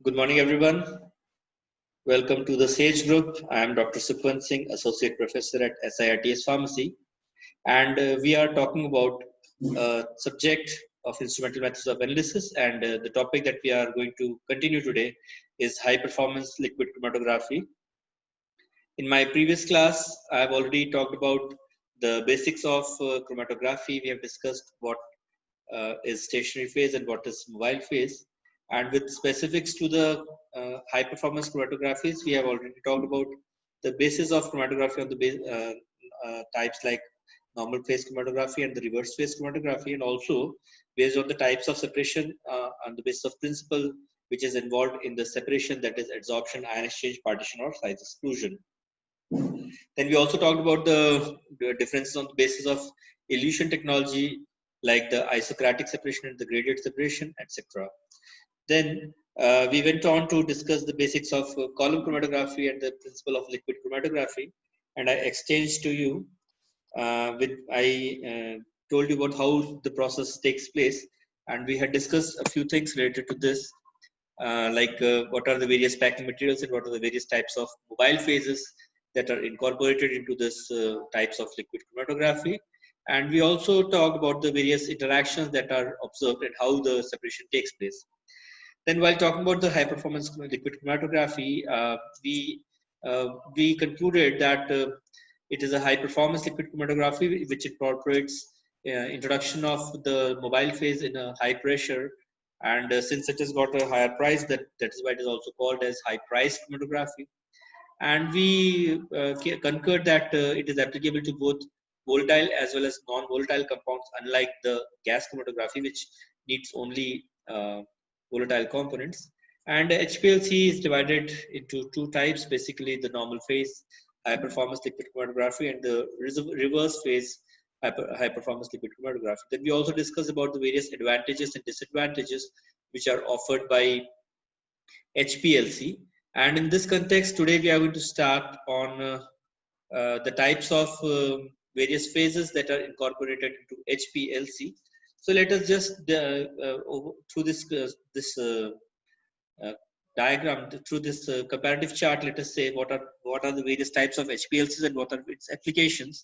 Good morning, everyone. Welcome to the SAGE group. I am Dr. Sukhwant Singh, Associate Professor at SIRTS Pharmacy, and we are talking about subject of instrumental methods of analysis. And the topic that we are going to continue today is high performance liquid chromatography. In my previous class, I have already talked about the basics of chromatography. We have discussed what is stationary phase and what is mobile phase. And with specifics to the high performance chromatographies, we have already talked about the basis of chromatography on the types like normal phase chromatography and the reverse phase chromatography, and also based on the types of separation on the basis of principle which is involved in the separation, that is adsorption, ion exchange, partition, or size exclusion. Then we also talked about the differences on the basis of elution technology, like the isocratic separation and the gradient separation, etc. Then we went on to discuss the basics of column chromatography and the principle of liquid chromatography. And I exchanged to you I told you about how the process takes place, and we had discussed a few things related to this, like what are the various packing materials and what are the various types of mobile phases that are incorporated into this types of liquid chromatography. And we also talked about the various interactions that are observed and how the separation takes place. Then, while talking about the high performance liquid chromatography, we concluded that it is a high performance liquid chromatography which incorporates introduction of the mobile phase in a high pressure, and since it has got a higher price, that is why it is also called as high price chromatography. And we concurred that it is applicable to both volatile as well as non-volatile compounds, unlike the gas chromatography which needs only volatile components. And HPLC is divided into two types, basically the normal phase high performance liquid chromatography and the reverse phase high performance liquid chromatography. Then we also discussed about the various advantages and disadvantages which are offered by HPLC. And in this context, today we are going to start on the types of various phases that are incorporated into HPLC. So let us just through this diagram, through this comparative chart, let us say what are the various types of HPLCs and what are its applications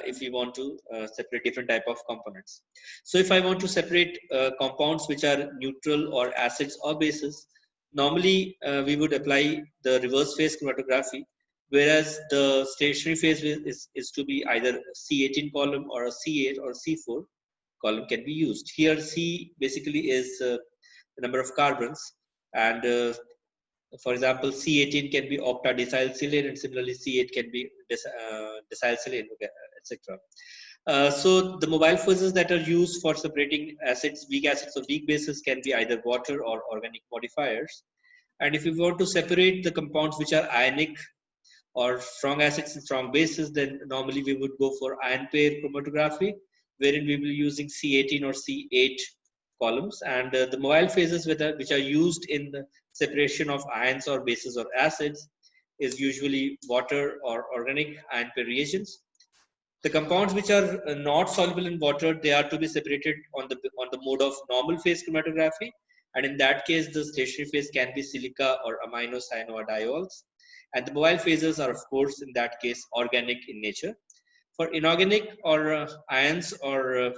if we want to separate different type of components. So if I want to separate compounds which are neutral or acids or bases, normally we would apply the reverse phase chromatography, whereas the stationary phase is to be either C18 column or a C8 or C4 column can be used. Here C basically is the number of carbons, and for example C18 can be octadisylsilane, and similarly C8 can be disylsilane, etc. So the mobile phases that are used for separating acids, weak acids or weak bases, can be either water or organic modifiers. And if we want to separate the compounds which are ionic or strong acids and strong bases, then normally we would go for ion pair chromatography, wherein we will be using C18 or C8 columns. And the mobile phases which are used in the separation of ions or bases or acids is usually water or organic ion pair reagents. The compounds which are not soluble in water, they are to be separated on the mode of normal phase chromatography, and in that case the stationary phase can be silica or amino cyanodiols, and the mobile phases are of course in that case organic in nature. For inorganic or ions or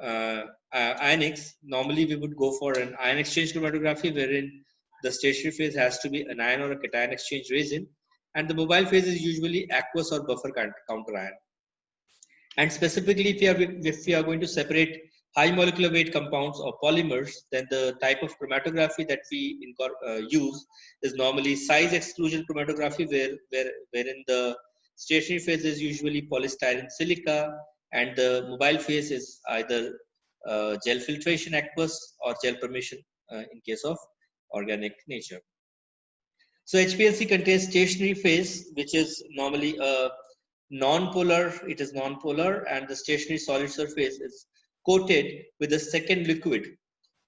ionics, normally we would go for an ion exchange chromatography, wherein the stationary phase has to be an ion or a cation exchange resin, and the mobile phase is usually aqueous or buffer counter ion. And specifically, if we are going to separate high molecular weight compounds or polymers, then the type of chromatography that we use is normally size exclusion chromatography, wherein the stationary phase is usually polystyrene silica, and the mobile phase is either gel filtration aqueous or gel permeation in case of organic nature. So HPLC contains stationary phase, which is normally a non-polar. It is non-polar, and the stationary solid surface is coated with a second liquid,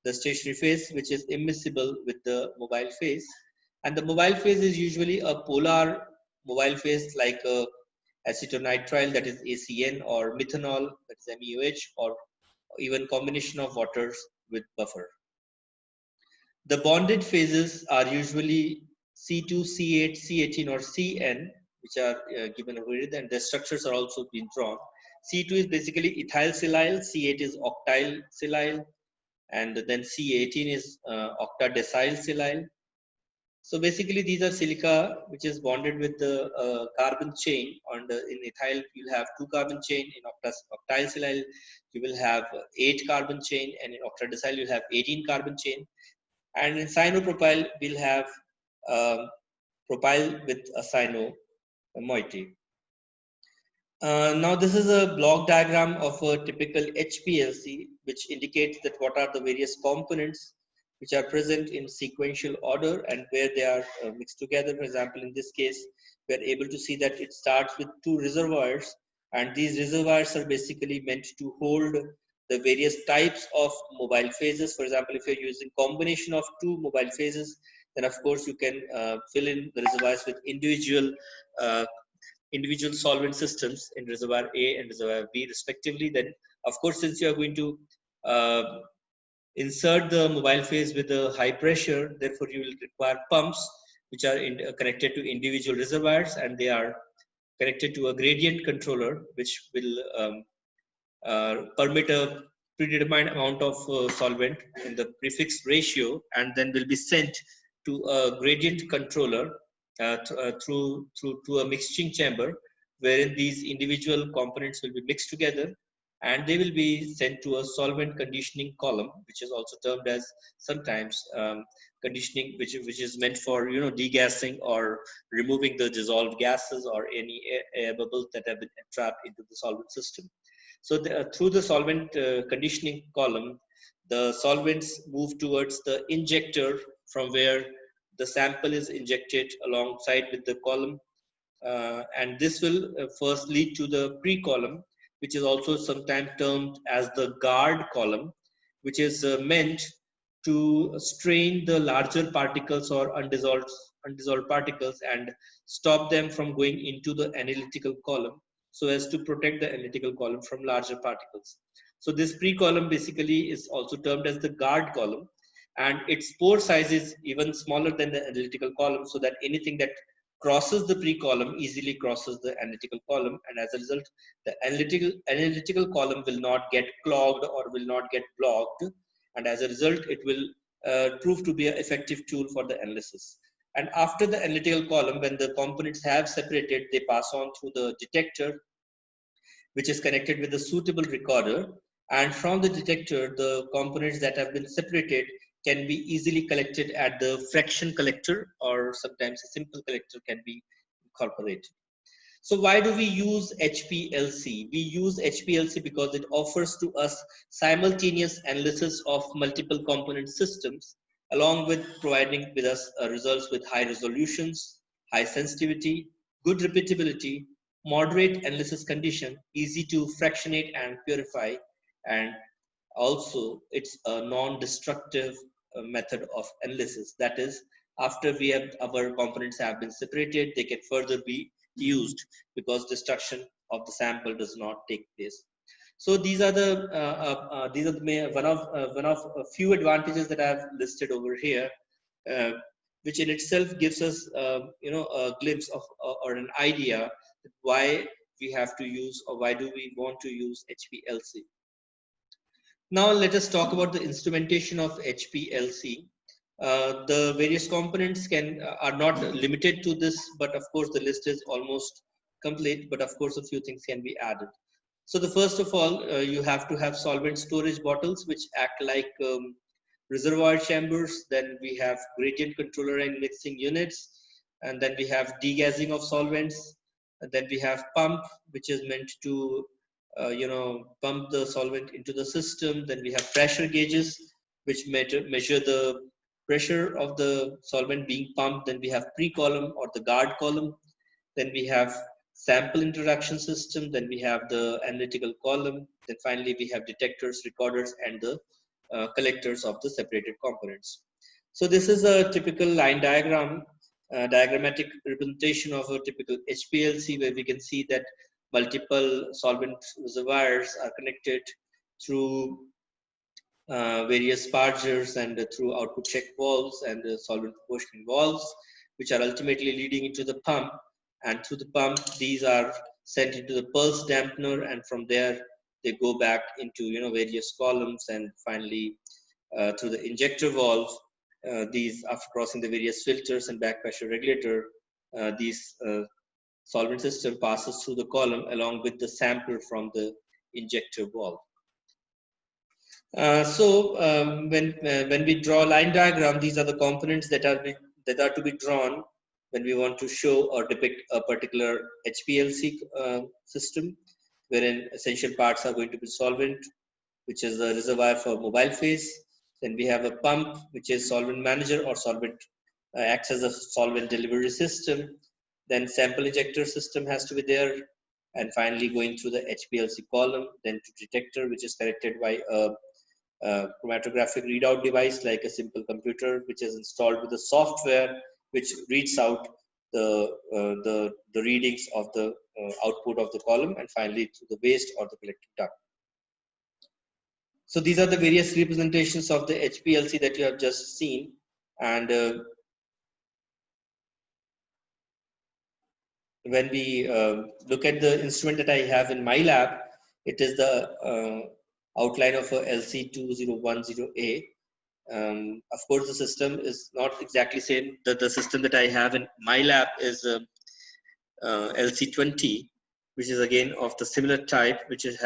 the stationary phase, which is immiscible with the mobile phase. And the mobile phase is usually a polar mobile phase, like acetonitrile, that is ACN, or methanol, that is MEOH, or even combination of waters with buffer. The bonded phases are usually C2, C8, C18 or Cn, which are given over here, and the structures are also being drawn. C2 is basically ethyl silyl, C8 is octyl silyl, and then C18 is octadecyl silyl. So basically these are silica which is bonded with the carbon chain. In ethyl you'll have 2 carbon chain, in octyl silyl you will have 8 carbon chain, and in octadecyl you'll have 18 carbon chain. And in cyanopropyl we'll have propyl with a cyano moiety. Now this is a block diagram of a typical HPLC, which indicates that what are the various components which are present in sequential order and where they are mixed together. For example, in this case, we are able to see that it starts with 2 reservoirs, and these reservoirs are basically meant to hold the various types of mobile phases. For example, if you're using combination of 2 mobile phases, then of course you can fill in the reservoirs with individual solvent systems in reservoir A and reservoir B respectively. Then of course, since you are going to insert the mobile phase with a high pressure, therefore you will require pumps which are connected to individual reservoirs, and they are connected to a gradient controller which will permit a predetermined amount of solvent in the prefixed ratio, and then will be sent to a gradient controller through to a mixing chamber, wherein these individual components will be mixed together, and they will be sent to a solvent conditioning column, which is also termed as sometimes conditioning, which is meant for degassing or removing the dissolved gases or any air bubbles that have been trapped into the solvent system. So through the solvent conditioning column, the solvents move towards the injector, from where the sample is injected alongside with the column, and this will first lead to the pre-column, which is also sometimes termed as the guard column, which is meant to strain the larger particles or undissolved particles and stop them from going into the analytical column, so as to protect the analytical column from larger particles. So this pre-column basically is also termed as the guard column, and its pore size is even smaller than the analytical column, so that anything that crosses the pre-column easily crosses the analytical column, and as a result the analytical column will not get clogged or will not get blocked, and as a result it will prove to be an effective tool for the analysis. And after the analytical column, when the components have separated, they pass on through the detector, which is connected with a suitable recorder, and from the detector the components that have been separated can be easily collected at the fraction collector, or sometimes a simple collector can be incorporated. So why do we use HPLC? We use HPLC because it offers to us simultaneous analysis of multiple component systems, along with providing with us results with high resolutions, high sensitivity, good repeatability, moderate analysis condition, easy to fractionate and purify, and also it's a non-destructive method of analysis. That is, after our components have been separated, they can further be used because destruction of the sample does not take place. So these are one of a few advantages that I've listed over here, uh, which in itself gives us a glimpse of or an idea why we have to use, or why do we want to use HPLC. Now let us talk about the instrumentation of HPLC. The various components are not limited to this, but of course the list is almost complete, but of course a few things can be added. So the first of all, you have to have solvent storage bottles which act like reservoir chambers. Then we have gradient controller and mixing units, and then we have degassing of solvents, and then we have pump, which is meant to pump the solvent into the system. Then we have pressure gauges which measure the pressure of the solvent being pumped. Then we have pre-column or the guard column. Then we have sample introduction system. Then we have the analytical column. Then finally we have detectors, recorders, and the collectors of the separated components. So this is a typical line diagram, diagrammatic representation of a typical HPLC, where we can see that multiple solvent reservoirs are connected through various spargers and through output check valves and solvent proportioning valves, which are ultimately leading into the pump. And through the pump, these are sent into the pulse dampener, and from there they go back into various columns, and finally through the injector valve. These, after crossing the various filters and back pressure regulator, these solvent system passes through the column along with the sample from the injector valve. When we draw a line diagram, these are the components that are to be drawn when we want to show or depict a particular HPLC system, wherein essential parts are going to be solvent, which is the reservoir for mobile phase. Then we have a pump, which is solvent manager or solvent acts as a solvent delivery system. Then sample injector system has to be there, and finally going through the HPLC column, then to detector, which is connected by a chromatographic readout device like a simple computer, which is installed with the software, which reads out the readings of the output of the column, and finally to the waste or the collecting duct. So these are the various representations of the HPLC that you have just seen. And when we look at the instrument that I have in my lab, it is the outline of a LC2010A. Of course, the system is not exactly same. The system that I have in my lab is LC20, which is again of the similar type, which is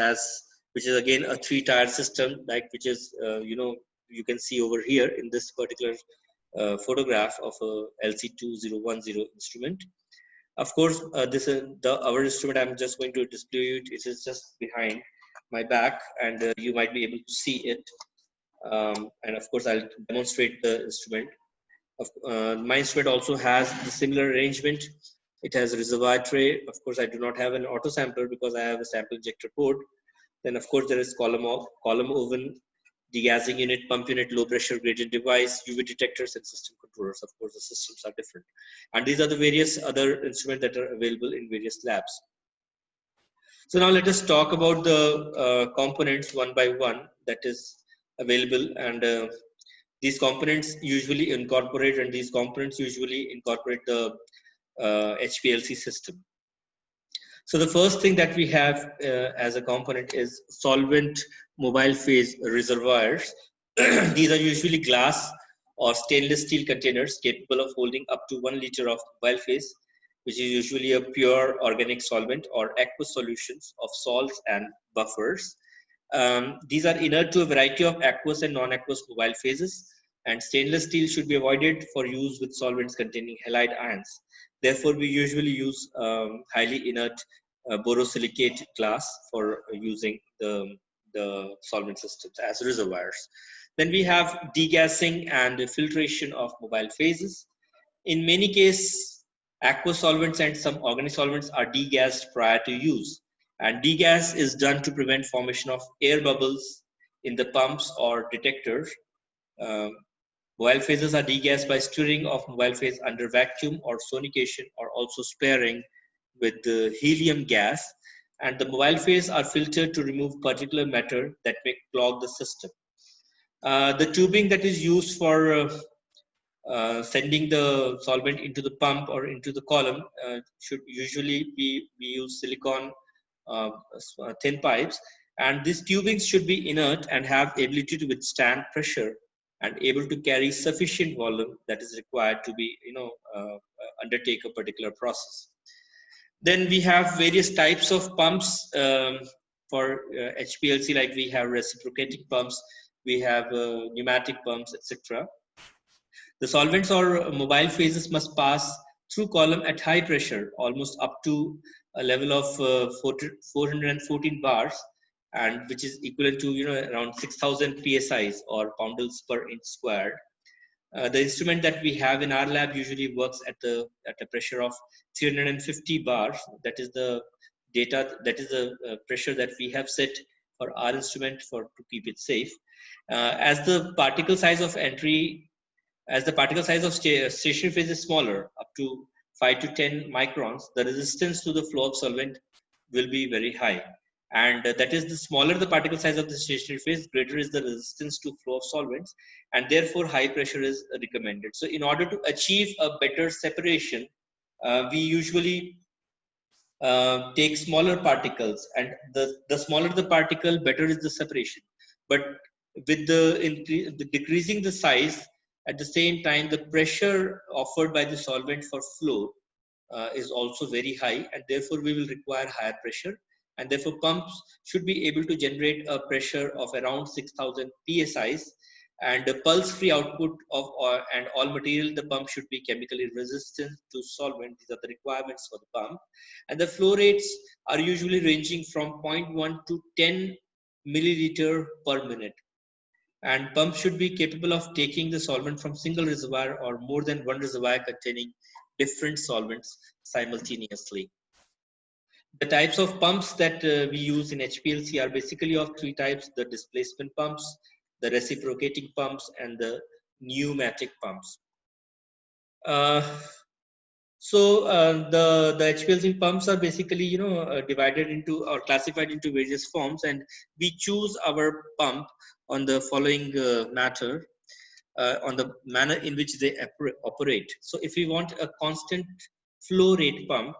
again a 3-tier system, like which is you can see over here in this particular photograph of a LC2010 instrument. Of course, this is our instrument. I'm just going to display it. It is just behind my back, and you might be able to see it. And of course, I'll demonstrate the instrument. My instrument also has the similar arrangement. It has a reservoir tray. Of course, I do not have an auto sampler because I have a sample injector port. Then, of course, there is column oven, degassing unit, pump unit, low pressure gradient device, UV detectors, and system controllers. Of course, the systems are different. And these are the various other instruments that are available in various labs. So now let us talk about the components one by one that is available. And these components usually incorporate the HPLC system. So the first thing that we have as a component is solvent mobile phase reservoirs. These are usually glass or stainless steel containers capable of holding up to 1 liter of mobile phase, which is usually a pure organic solvent or aqueous solutions of salts and buffers. These are inert to a variety of aqueous and non-aqueous mobile phases, and stainless steel should be avoided for use with solvents containing halide ions. Therefore, we usually use highly inert borosilicate glass for using the solvent systems as reservoirs. Then we have degassing and filtration of mobile phases. In many cases, aqueous solvents and some organic solvents are degassed prior to use. And degas is done to prevent formation of air bubbles in the pumps or detectors. Mobile phases are degassed by stirring of mobile phase under vacuum or sonication, or also sparing with the helium gas. And the mobile phase are filtered to remove particulate matter that may clog the system. The tubing that is used for sending the solvent into the pump or into the column should usually we use silicone thin pipes, and these tubings should be inert and have ability to withstand pressure and able to carry sufficient volume that is required to be undertake a particular process. Then we have various types of pumps for HPLC, like we have reciprocating pumps, we have pneumatic pumps, etc. The solvents or mobile phases must pass through column at high pressure, almost up to a level of 414 bars, and which is equivalent to around 6,000 psi or poundals per inch squared. The instrument that we have in our lab usually works at a pressure of 350 bars. That is the pressure that we have set for our instrument to keep it safe. As the particle size of stationary phase is smaller, up to 5 to 10 microns, the resistance to the flow of solvent will be very high. And that is, the smaller the particle size of the stationary phase, greater is the resistance to flow of solvents, and therefore high pressure is recommended. So in order to achieve a better separation, we usually take smaller particles, and the smaller the particle, better is the separation. But with the decreasing the size, at the same time the pressure offered by the solvent for flow is also very high, and therefore we will require higher pressure, and therefore pumps should be able to generate a pressure of around 6000 psi, and the pulse free output of and all material the pump should be chemically resistant to solvent. These are the requirements for the pump, and the flow rates are usually ranging from zero point 0.1 to 10 milliliter per minute, and pumps should be capable of taking the solvent from single reservoir or more than one reservoir containing different solvents simultaneously. The types of pumps that we use in HPLC are basically of three types: the displacement pumps, the reciprocating pumps, and the pneumatic pumps. The HPLC pumps are basically divided into or classified into various forms, and we choose our pump on the following matter. On the manner in which they operate. So if we want a constant flow rate pump,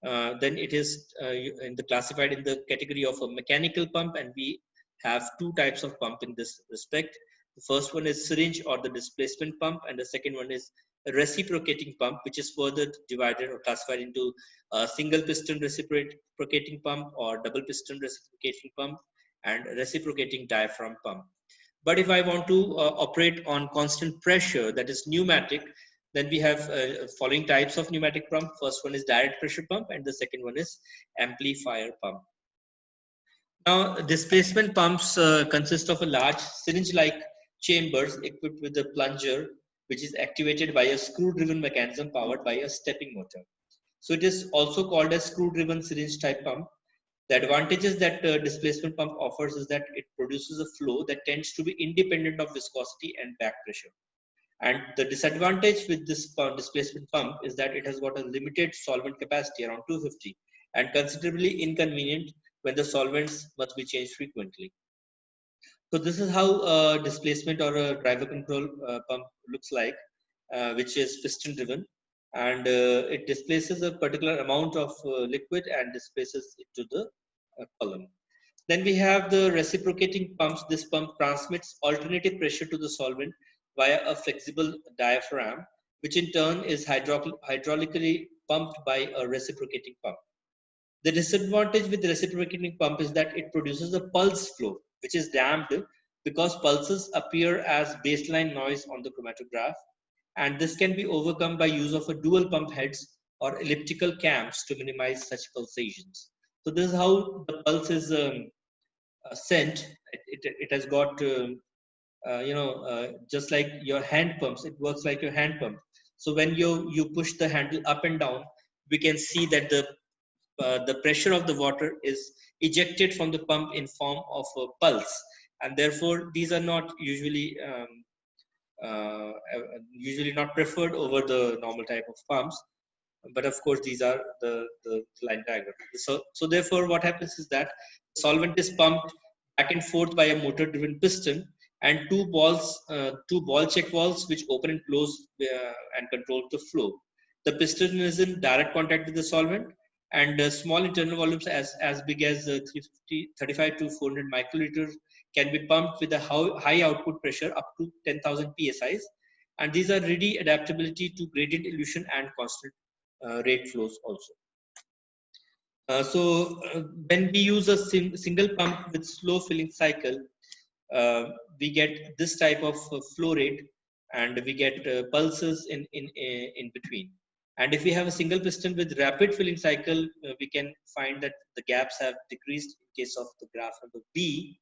then it is classified in the category of a mechanical pump, and we have two types of pump in this respect. The first one is syringe or the displacement pump, and the second one is a reciprocating pump, which is further divided or classified into a single piston reciprocating pump or double piston reciprocating pump and reciprocating diaphragm pump. But if I want to operate on constant pressure, that is pneumatic, then we have following types of pneumatic pump. First one is direct pressure pump, and the second one is amplifier pump. Now, displacement pumps consist of a large syringe-like chambers equipped with a plunger, which is activated by a screw-driven mechanism powered by a stepping motor. So it is also called a screw-driven syringe type pump. The advantages that displacement pump offers is that it produces a flow that tends to be independent of viscosity and back pressure. And the disadvantage with this displacement pump is that it has got a limited solvent capacity, around 250, and considerably inconvenient when the solvents must be changed frequently. So this is how a displacement or a driver control pump looks like, which is piston driven, and it displaces a particular amount of liquid and displaces it to the column. Then we have the reciprocating pumps. This pump transmits alternative pressure to the solvent via a flexible diaphragm, which in turn is hydraulically pumped by a reciprocating pump. The disadvantage with the reciprocating pump is that it produces a pulse flow, which is damped because pulses appear as baseline noise on the chromatograph, and this can be overcome by use of a dual pump heads or elliptical cams to minimize such pulsations. So this is how the pulse is sent. It has got just like your hand pumps, it works like your hand pump. So when you push the handle up and down, we can see that the pressure of the water is ejected from the pump in form of a pulse, and therefore these are not usually not preferred over the normal type of pumps. But of course these are the line diagram. So therefore what happens is that solvent is pumped back and forth by a motor driven piston and two ball check valves which open and close and control the flow. The piston is in direct contact with the solvent, and small internal volumes as big as 35 to 400 microliters can be pumped with a high output pressure up to 10,000 psi, and these are ready adaptability to gradient elution and constant rate flows also. When we use a single pump with slow filling cycle, we get this type of flow rate, and we get pulses in between. And if we have a single piston with rapid filling cycle, we can find that the gaps have decreased in case of the graph number B.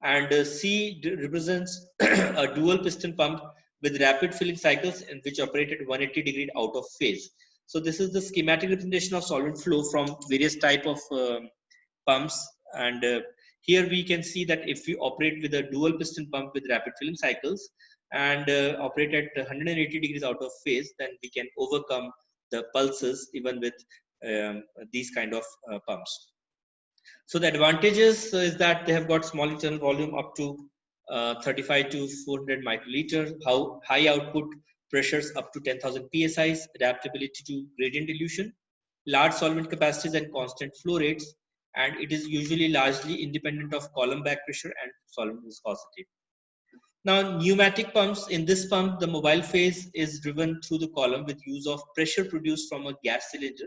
And C represents a dual piston pump with rapid filling cycles in which operate at 180 degrees out of phase. So this is the schematic representation of solvent flow from various type of pumps. And here we can see that if we operate with a dual piston pump with rapid filling cycles and operate at 180 degrees out of phase, then we can overcome the pulses even with these kind of pumps. So the advantages is that they have got small internal volume up to 35 to 400 microliter, how high output pressures up to 10,000 psi, adaptability to gradient dilution, large solvent capacities and constant flow rates, and it is usually largely independent of column back pressure and solvent viscosity. Now, pneumatic pumps, in this pump, the mobile phase is driven through the column with use of pressure produced from a gas cylinder,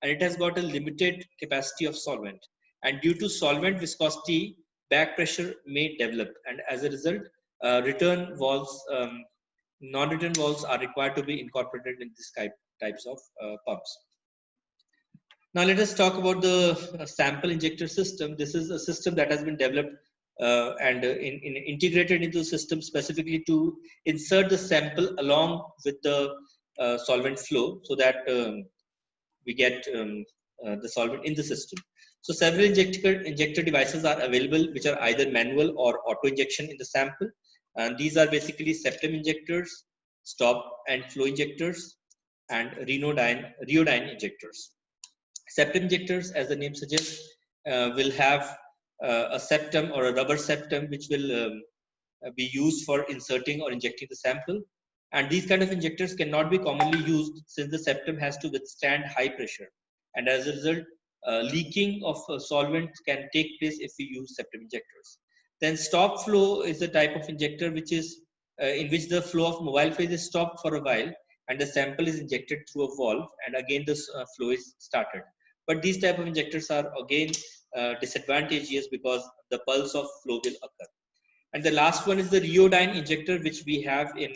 and it has got a limited capacity of solvent. And due to solvent viscosity, back pressure may develop, and as a result, return valves, non-return valves are required to be incorporated in this types of pumps. Now let us talk about the sample injector system. This is a system that has been developed and integrated into the system specifically to insert the sample along with the solvent flow, so that we get the solvent in the system. So several injector devices are available, which are either manual or auto injection in the sample. And these are basically septum injectors, stop and flow injectors, and RHEODYNE injectors. Septum injectors, as the name suggests, will have a septum or a rubber septum which will be used for inserting or injecting the sample. And these kind of injectors cannot be commonly used since the septum has to withstand high pressure. And as a result, leaking of solvent can take place if we use septum injectors. Then stop flow is a type of injector which is in which the flow of mobile phase is stopped for a while and the sample is injected through a valve, and again this flow is started. But these type of injectors are again disadvantageous because the pulse of flow will occur. And the last one is the RHEODYNE injector, which we have in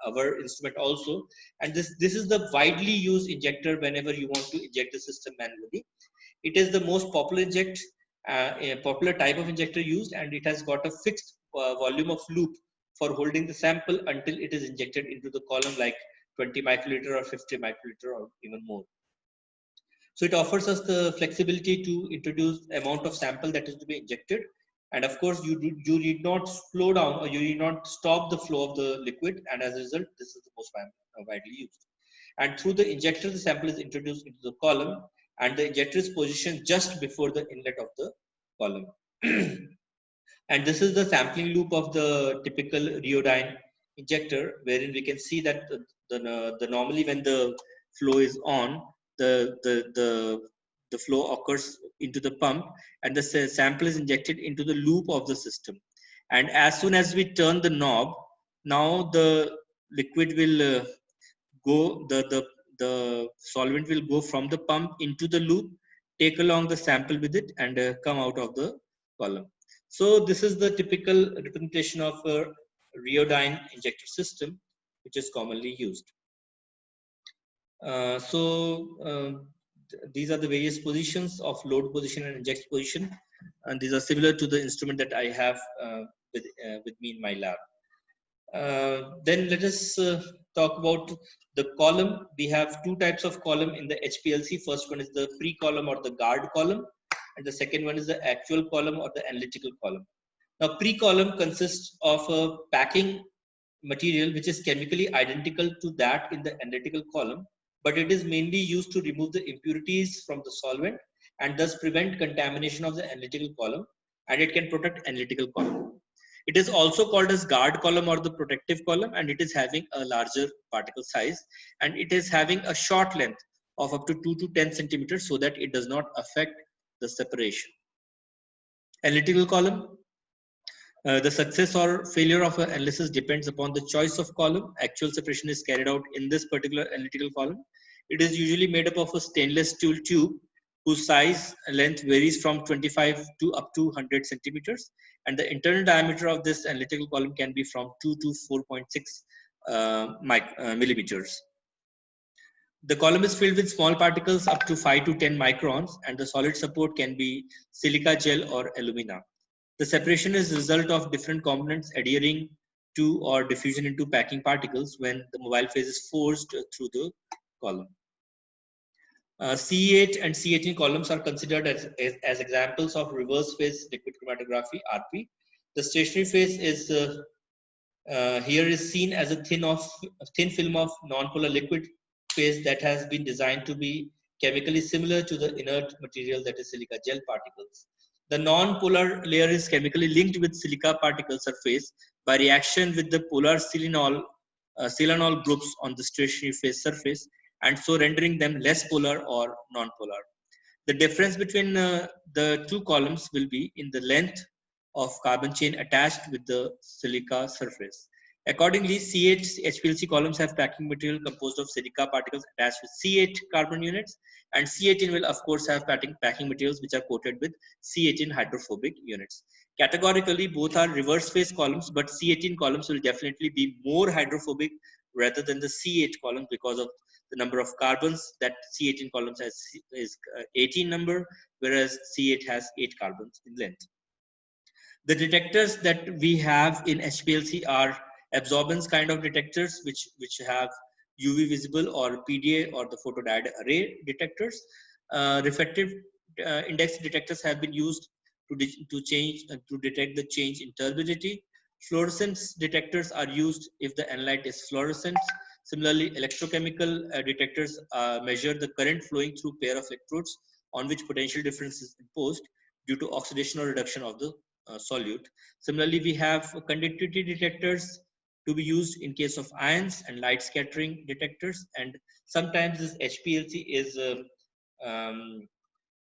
our instrument also. And this is the widely used injector whenever you want to inject the system manually. It is the most popular a popular type of injector used, and it has got a fixed volume of loop for holding the sample until it is injected into the column, like 20 microliter or 50 microliter or even more. So it offers us the flexibility to introduce amount of sample that is to be injected. And of course, you need not slow down or you need not stop the flow of the liquid. And as a result, this is the most widely used. And through the injector, the sample is introduced into the column, and the injector is positioned just before the inlet of the column. And this is the sampling loop of the typical RHEODYNE injector, wherein we can see that the normally when the flow is on, the flow occurs into the pump, and the sample is injected into the loop of the system. And as soon as we turn the knob, now the liquid will go, the solvent will go from the pump into the loop, take along the sample with it, and come out of the column. So this is the typical representation of a RHEODYNE injector system, which is commonly used. These are the various positions of load position and inject position, and these are similar to the instrument that I have with me in my lab. Then let us talk about the column. We have two types of column in the HPLC. First one is the pre-column or the guard column, and the second one is the actual column or the analytical column. Now, pre-column consists of a packing material which is chemically identical to that in the analytical column, but it is mainly used to remove the impurities from the solvent and thus prevent contamination of the analytical column, and it can protect analytical column. It is also called as guard column or the protective column, and it is having a larger particle size, and it is having a short length of up to 2 to 10 centimeters so that it does not affect the separation. Analytical column. The success or failure of an analysis depends upon the choice of column. Actual separation is carried out in this particular analytical column. It is usually made up of a stainless steel tube whose size and length varies from 25 to up to 100 centimeters. And the internal diameter of this analytical column can be from 2 to 4.6 millimeters. The column is filled with small particles up to 5 to 10 microns, and the solid support can be silica gel or alumina. The separation is a result of different components adhering to or diffusion into packing particles when the mobile phase is forced through the column. C8 and C18 columns are considered as examples of reverse phase liquid chromatography, RP. The stationary phase is here is seen as a thin film of non-polar liquid phase that has been designed to be chemically similar to the inert material, that is silica gel particles. The non-polar layer is chemically linked with silica particle surface by reaction with the polar selenol groups on the stationary phase surface, and so rendering them less polar or non-polar. The difference between the two columns will be in the length of carbon chain attached with the silica surface. Accordingly, C8 HPLC columns have packing material composed of silica particles attached with C8 carbon units, and C18 will of course have packing materials which are coated with C18 hydrophobic units. Categorically, both are reverse phase columns, but C18 columns will definitely be more hydrophobic rather than the C8 columns because of the number of carbons that C18 columns has is 18 number, whereas C8 has 8 carbons in length. The detectors that we have in HPLC are absorbance kind of detectors, which have UV visible or PDA or the photodiode array detectors. Refractive index detectors have been used to detect the change in turbidity. Fluorescence detectors are used if the analyte is fluorescent. Similarly, electrochemical detectors measure the current flowing through pair of electrodes on which potential difference is imposed due to oxidation or reduction of the solute. Similarly, we have conductivity detectors to be used in case of ions and light scattering detectors, and sometimes this HPLC is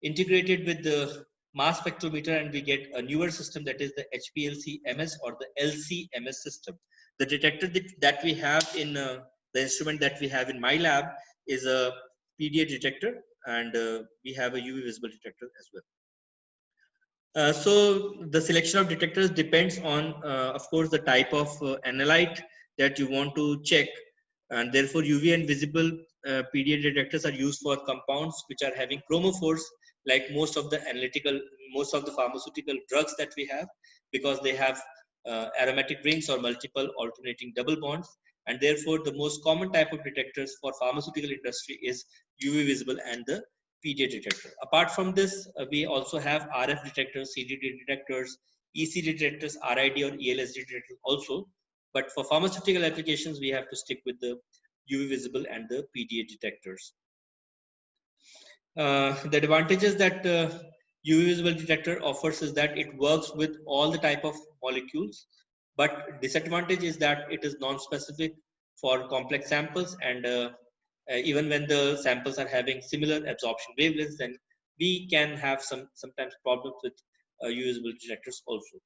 integrated with the mass spectrometer, and we get a newer system, that is the HPLC MS or the LC-MS system. The detector that we have in the instrument that we have in my lab is a PDA detector, and we have a UV visible detector as well. So the selection of detectors depends on, of course, the type of analyte that you want to check, and therefore UV and visible PDA detectors are used for compounds which are having chromophores, like most of the pharmaceutical drugs that we have, because they have aromatic rings or multiple alternating double bonds, and therefore the most common type of detectors for pharmaceutical industry is UV visible and the PDA detector. Apart from this, we also have RF detectors, CDD detectors, EC detectors, RID or ELSD detectors also. But for pharmaceutical applications, we have to stick with the UV visible and the PDA detectors. The advantages that UV visible detector offers is that it works with all the type of molecules, but disadvantage is that it is non-specific for complex samples, and even when the samples are having similar absorption wavelengths, then we can have sometimes problems with UV visible detectors also.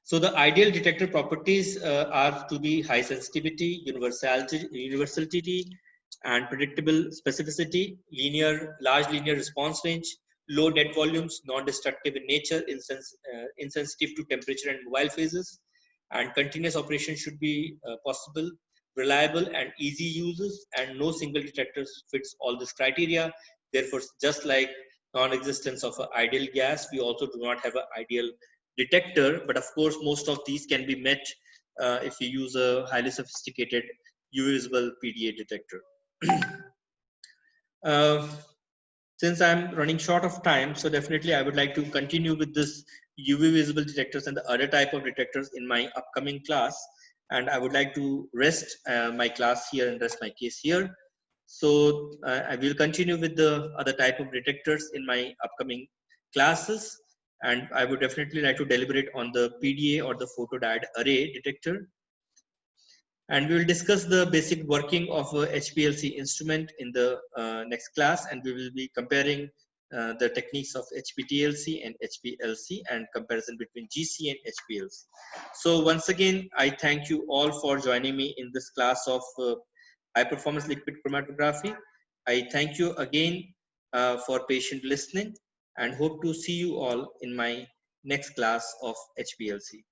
So the ideal detector properties are to be high sensitivity, universality, and predictable specificity, large linear response range, low net volumes, non-destructive in nature, insensitive to temperature and mobile phases, and continuous operation should be possible, reliable and easy uses, and no single detector fits all this criteria. Therefore, just like non-existence of an ideal gas, we also do not have an ideal detector, but of course most of these can be met if you use a highly sophisticated UV visible PDA detector. Since I'm running short of time, so definitely I would like to continue with this UV visible detectors and the other type of detectors in my upcoming class, and I would like to rest my class here and rest my case here. So I will continue with the other type of detectors in my upcoming classes, and I would definitely like to deliberate on the PDA or the photodiode array detector. And we will discuss the basic working of a HPLC instrument in the next class, and we will be comparing the techniques of HPTLC and HPLC and comparison between GC and HPLC. So once again, I thank you all for joining me in this class of high performance liquid chromatography. I thank you again for patient listening, and hope to see you all in my next class of HPLC.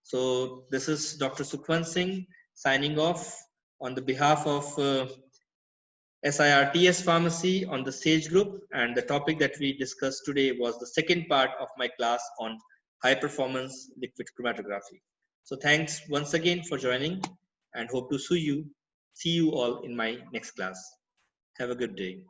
So this is Dr. Sukhwant Singh signing off on the behalf of SIRTS Pharmacy on the SAGE group, and the topic that we discussed today was the second part of my class on high performance liquid chromatography. So thanks once again for joining, and hope to see you all in my next class. Have a good day.